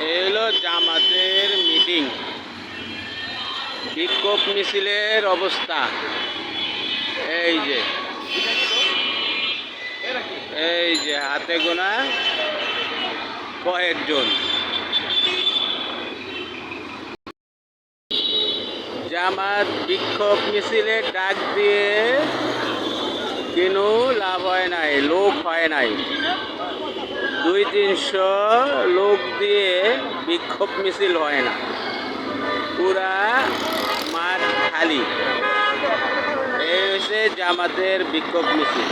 এই হলো জামাতের মিটিং, বিক্ষোভ মিছিলের অবস্থা। এই যে হাতে গোনা কয়েকজন। জামাত বিক্ষোভ মিছিলের ডাক দিয়ে কিন্তু লাভ হয় নাই, লোক হয় নাই। 200-300 লোক দিয়ে বিক্ষোভ মিছিল হয় না, পুরা মাঠ খালি। এই হচ্ছে জামাতের বিক্ষোভ মিছিল।